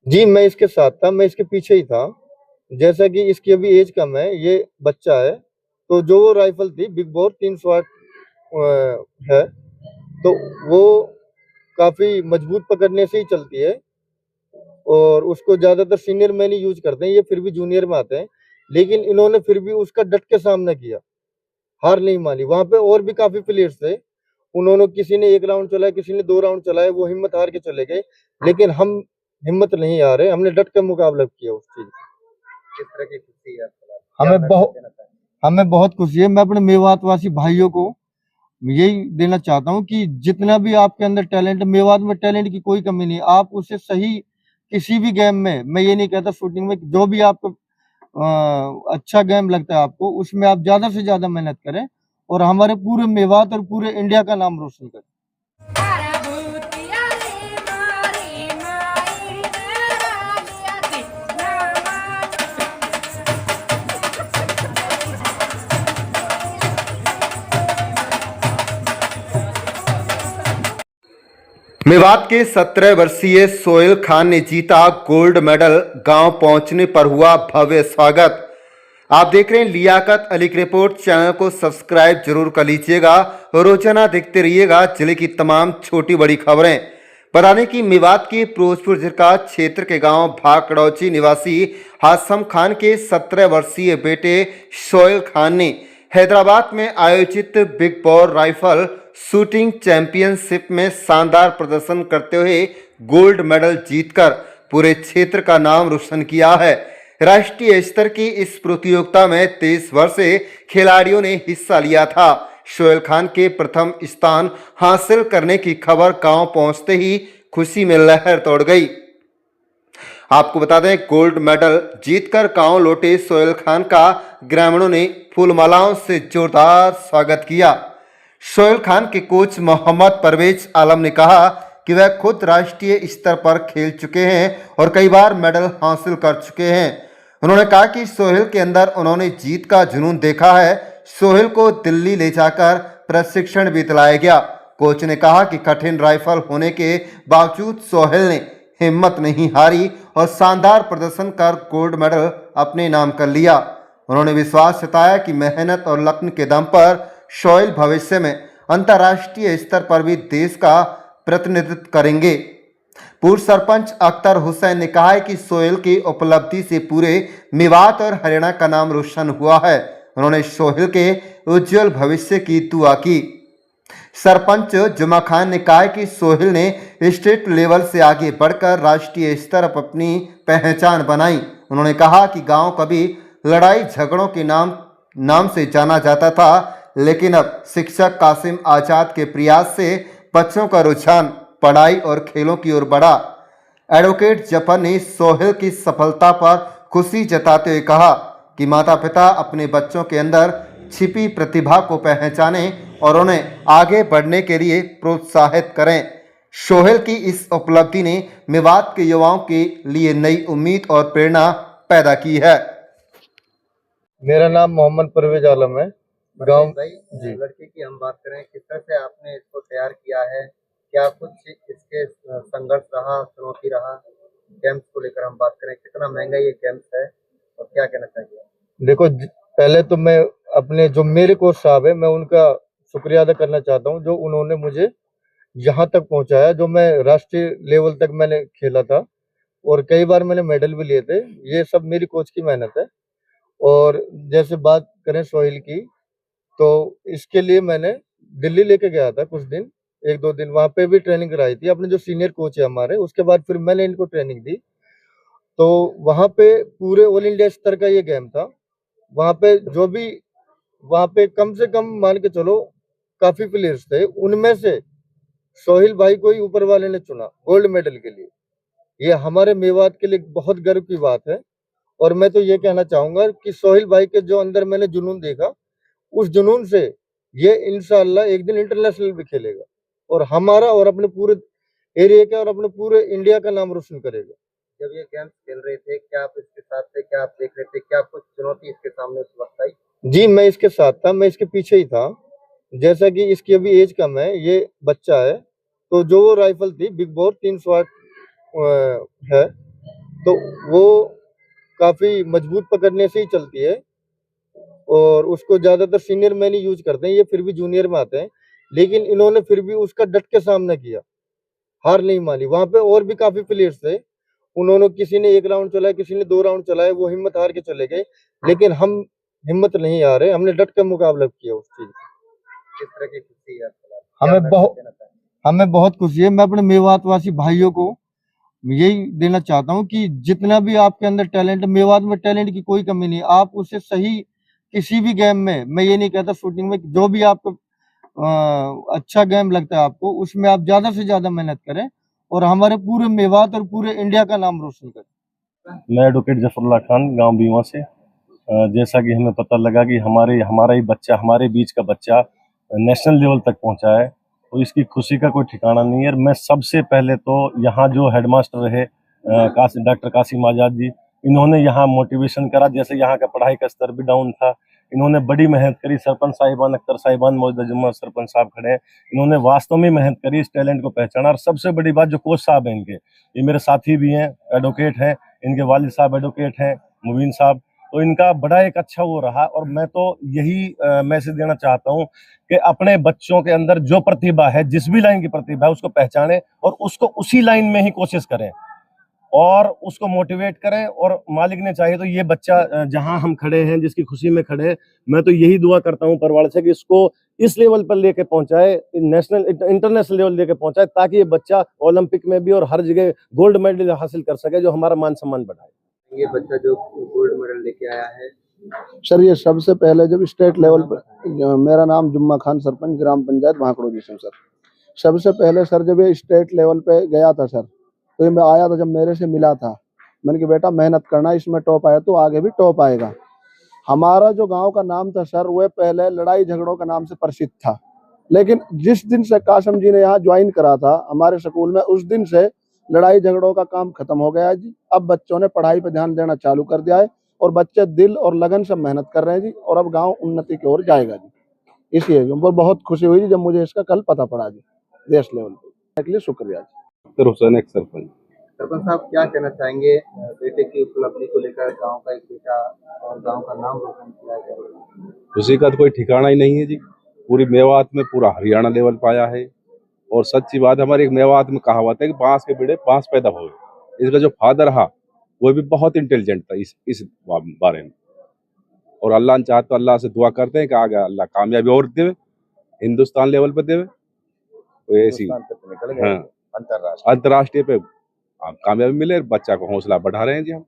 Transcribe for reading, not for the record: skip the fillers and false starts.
जी, मैं इसके साथ था, मैं इसके पीछे ही था। जैसा कि इसकी अभी एज कम है, ये बच्चा है, तो जो वो राइफ़ल थी बिग बोर 308 है, तो वो काफ़ी मजबूत पकड़ने से ही चलती है और उसको ज़्यादातर सीनियर मैन ही यूज़ करते हैं, ये फिर भी जूनियर में आते हैं। लेकिन इन्होंने फिर भी उसका डट के सामना किया, हार नहीं मानी। वहाँ पे और भी काफ़ी प्लेयर्स थे, उन्होंने किसी ने 1 राउंड चलाया, किसी ने 2 राउंड चलाए, वो हिम्मत हार के चले गए। लेकिन हम हिम्मत नहीं हारे, हमने डट के मुकाबला किया उस चीज़ का। किस तरह की खुशी है आपको? हमें बहुत खुशी है। मैं अपने मेवातवासी भाइयों को यही देना चाहता हूँ कि जितना भी आपके अंदर टैलेंट है, मेवात में टैलेंट की कोई कमी नहीं है। आप उसे सही किसी भी गेम में, मैं ये नहीं कहता शूटिंग में, जो भी आपको अच्छा गेम लगता है आपको, उसमें आप ज़्यादा से ज़्यादा मेहनत करें और हमारे पूरे मेवात और पूरे इंडिया का नाम रोशन करें। मेवात के 17 वर्षीय सोहेल खान ने जीता गोल्ड मेडल। गांव पहुंचने पर हुआ भव्य स्वागत। आप देख रहे हैं लियाकत अली की रिपोर्ट। चैनल को सब्सक्राइब जरूर कर लीजिएगा, रोजाना देखते रहिएगा जिले की तमाम छोटी बड़ी खबरें। बता दें कि मेवात के फिरोजपुर जिला क्षेत्र के गांव भाकड़ौची निवासी हासम खान के 17 वर्षीय बेटे सोहेल खान ने हैदराबाद में आयोजित बिग बॉर राइफल शूटिंग चैंपियनशिप में शानदार प्रदर्शन करते हुए गोल्ड मेडल जीतकर पूरे क्षेत्र का नाम रोशन किया है। राष्ट्रीय स्तर की इस प्रतियोगिता में 23 वर्षीय खिलाड़ियों ने हिस्सा लिया था। सोहेल खान के प्रथम स्थान हासिल करने की खबर गांव पहुंचते ही खुशी में लहर तोड़ गई। आपको बता दें, गोल्ड मेडल जीतकर गांव लौटे सोहेल खान का ग्रामीणों ने फूलमालाओं से जोरदार स्वागत किया। सोहेल खान के कोच मोहम्मद परवेज आलम ने कहा कि वह खुद राष्ट्रीय स्तर पर खेल चुके हैं और कई बार मेडल हासिल कर चुके हैं। उन्होंने कहा कि सोहेल के अंदर उन्होंने जीत का जुनून देखा है। सोहेल को दिल्ली ले जाकर प्रशिक्षण भी दिलाया गया। कोच ने कहा कि कठिन राइफल होने के बावजूद सोहेल ने हिम्मत नहीं हारी और शानदार प्रदर्शन कर गोल्ड मेडल अपने नाम कर लिया। उन्होंने विश्वास जताया कि मेहनत और लगन के दम पर सोहेल भविष्य में अंतर्राष्ट्रीय स्तर पर भी देश का प्रतिनिधित्व करेंगे। पूर्व सरपंच अख्तर हुसैन ने कहा है कि सोहेल की उपलब्धि से पूरे मेवात और हरियाणा का नाम रोशन हुआ है। उन्होंने सोहेल के उज्जवल भविष्य की दुआ की। सरपंच जुमा खान ने कहा कि सोहेल ने स्टेट लेवल से आगे बढ़कर राष्ट्रीय स्तर पर अपनी पहचान बनाई। उन्होंने कहा कि गांव कभी लड़ाई झगड़ों के नाम से जाना जाता था, लेकिन अब शिक्षक कासिम आजाद के प्रयास से बच्चों का रुझान पढ़ाई और खेलों की ओर बढ़ा। एडवोकेट जफर ने सोहेल की सफलता पर खुशी जताते हुए कहा कि माता पिता अपने बच्चों के अंदर छिपी प्रतिभा को पहचानें और उन्हें आगे बढ़ने के लिए प्रोत्साहित करें। सोहेल की इस उपलब्धि ने मेवात के युवाओं के लिए नई उम्मीद और प्रेरणा पैदा की है। मेरा नाम मोहम्मद परवेज आलम है। गांव भाई जी। लड़के की हम बात करें, किस तरह से आपने इसको तैयार किया है? क्या कुछ इसके संघर्ष रहा, चुनौती रहा? गेम्स को लेकर हम बात करें, कितना महंगा ये गेम्स है और क्या कहना चाहिए? देखो, पहले तो मैं अपने जो मेरे कोच साहब है, मैं उनका शुक्रिया अदा करना चाहता हूँ, जो उन्होंने मुझे यहाँ तक पहुँचाया, जो मैं राष्ट्रीय लेवल तक मैंने खेला था और कई बार मैंने मेडल भी लिए थे। ये सब मेरी कोच की मेहनत है। और जैसे बात करें सोहेल की, तो इसके लिए मैंने दिल्ली लेके गया था कुछ दिन, 1-2 दिन वहाँ पे भी ट्रेनिंग कराई थी। अपने जो सीनियर कोच है हमारे, उसके बाद फिर मैंने इनको ट्रेनिंग दी। तो वहाँ पे पूरे ऑल इंडिया स्तर का ये गेम था। वहाँ पे जो भी वहाँ पे कम से कम मान के चलो काफ़ी प्लेयर्स थे, उनमें से सोहेल भाई को ही ऊपर वाले ने चुना गोल्ड मेडल के लिए। ये हमारे मेवात के लिए बहुत गर्व की बात है और मैं तो ये कहना चाहूँगा कि सोहेल भाई के जो अंदर मैंने जुनून देखा, उस जुनून से ये इंशाअल्लाह एक दिन इंटरनेशनल भी खेलेगा और हमारा और अपने पूरे एरिया का और अपने पूरे इंडिया का नाम रोशन करेगा। जब ये गेम्स खेल रहे थे, क्या आप इसके साथ थे? क्या आप देख रहे थे? क्या कुछ चुनौती इसके सामने उस वक्त आई? जी, मैं इसके साथ था, मैं इसके पीछे ही था। जैसा कि इसकी अभी एज कम है, ये बच्चा है, तो जो वो राइफल थी बिग बोर 308 है, तो वो काफ़ी मजबूत पकड़ने से ही चलती है और उसको ज़्यादातर सीनियर मैन ही यूज़ करते हैं, ये फिर भी जूनियर में आते हैं। लेकिन इन्होंने फिर भी उसका डट के सामना किया, हार नहीं मानी। वहाँ पे और भी काफ़ी प्लेयर्स थे, उन्होंने किसी ने 1 राउंड चलाया, किसी ने 2 राउंड चलाए, वो हिम्मत हार के चले गए। लेकिन हम हिम्मत नहीं हारे, हमने डट के मुकाबला किया उस चीज़ का। किस तरह की खुशी है आपको? हमें क्या बहुत मैसेज देना चाहेंगे? हमें बहुत खुशी है। मैं अपने मेवातवासी भाइयों को यही देना चाहता हूँ कि जितना भी आपके अंदर टैलेंट है, मेवात में टैलेंट की कोई कमी नहीं है। आप उसे सही किसी भी गेम में, मैं ये नहीं कहता शूटिंग में, जो भी आपको अच्छा गेम लगता है आपको, उसमें आप ज़्यादा से ज़्यादा मेहनत करें और हमारे पूरे मेवात और पूरे इंडिया का नाम रोशन करें। मैं एडवोकेट जफरुल्लाह खान, गांव बीमा से। जैसा कि हमें पता लगा कि हमारा ही बच्चा, हमारे बीच का बच्चा नेशनल लेवल तक पहुंचा है, तो इसकी खुशी का कोई ठिकाना नहीं है। मैं सबसे पहले तो यहाँ जो हेडमास्टर रहे डॉक्टर कासिम आज़ाद जी, इन्होंने यहाँ मोटिवेशन करा। जैसे यहाँ का पढ़ाई का स्तर भी डाउन था, इन्होंने बड़ी मेहनत करी। सरपंच साहिबान, अख्तर साहिबान, मौजूदा जुम्मा सरपंच साहब खड़े हैं, इन्होंने वास्तव में मेहनत करी इस टैलेंट को पहचाना। और सबसे बड़ी बात, जो कोच साहब हैं इनके, ये मेरे साथी भी हैं, एडवोकेट हैं, इनके वालिद साहब एडवोकेट हैं, मुबीन साहब, तो इनका बड़ा एक अच्छा वो रहा। और मैं तो यही मैसेज देना चाहता हूँ कि अपने बच्चों के अंदर जो प्रतिभा है, जिस भी लाइन की प्रतिभा है, उसको पहचानें और उसको उसी लाइन में ही कोशिश करें और उसको मोटिवेट करें। और मालिक ने चाहे तो ये बच्चा जहां हम खड़े हैं, जिसकी खुशी में खड़े हैं, मैं तो यही दुआ करता हूं परवाड़ से कि इसको इस लेवल पर लेके पहुंचाए, नेशनल इंटरनेशनल लेवल लेके पहुंचाए, ताकि ये बच्चा ओलंपिक में भी और हर जगह गोल्ड मेडल हासिल कर सके, जो हमारा मान सम्मान बढ़ाए। ये बच्चा जो गोल्ड मेडल लेके आया है, सर ये सबसे पहले जब स्टेट लेवल पर, मेरा नाम जुम्मा खान, सरपंच ग्राम पंचायत भांकड़ो जिसम सर। सबसे पहले सर जब ये स्टेट लेवल पे गया था सर, तो ये मैं आया था, जब मेरे से मिला था, मैंने कहा बेटा मेहनत करना, इसमें टॉप आया तो आगे भी टॉप आएगा। हमारा जो गांव का नाम था सर, वह पहले लड़ाई झगड़ों का नाम से प्रसिद्ध था, लेकिन जिस दिन से कासम जी ने यहाँ ज्वाइन करा था हमारे स्कूल में, उस दिन से लड़ाई झगड़ों का काम खत्म हो गया है जी। अब बच्चों ने पढ़ाई पे ध्यान देना चालू कर दिया है और बच्चे दिल और लगन से मेहनत कर रहे हैं जी, और अब गांव उन्नति की ओर जाएगा जी। इसलिए बहुत खुशी हुई जी जब मुझे इसका कल पता पड़ा जी, देश लेवल पे। के लिए शुक्रिया जी। हुसैन एक सरपंच। सरपंच साहब क्या कहना चाहेंगे बेटे की उपलब्धि को लेकर? गांव का एक बेटा और गांव का नाम रोशन किया गया। खुशी का तो कोई ठिकाना ही नहीं है जी। पूरी मेवात में पूरा हरियाणा लेवल पाया है। और सच्ची बात, हमारे एक मेवात में कहावत है कि बांस के बेड़े बांस पैदा हो गए। इसका जो फादर रहा वो भी बहुत इंटेलिजेंट था इस बारे में। और अल्लाह ने चाहा तो अल्लाह से दुआ करते हैं कि आगे अल्लाह कामयाबी और देवे, हिंदुस्तान लेवल पर देवे। तो ऐसी हाँ, अंतर्राष्ट्रीय पे कामयाबी मिले। बच्चा को हौसला बढ़ा रहे हैं जी हम।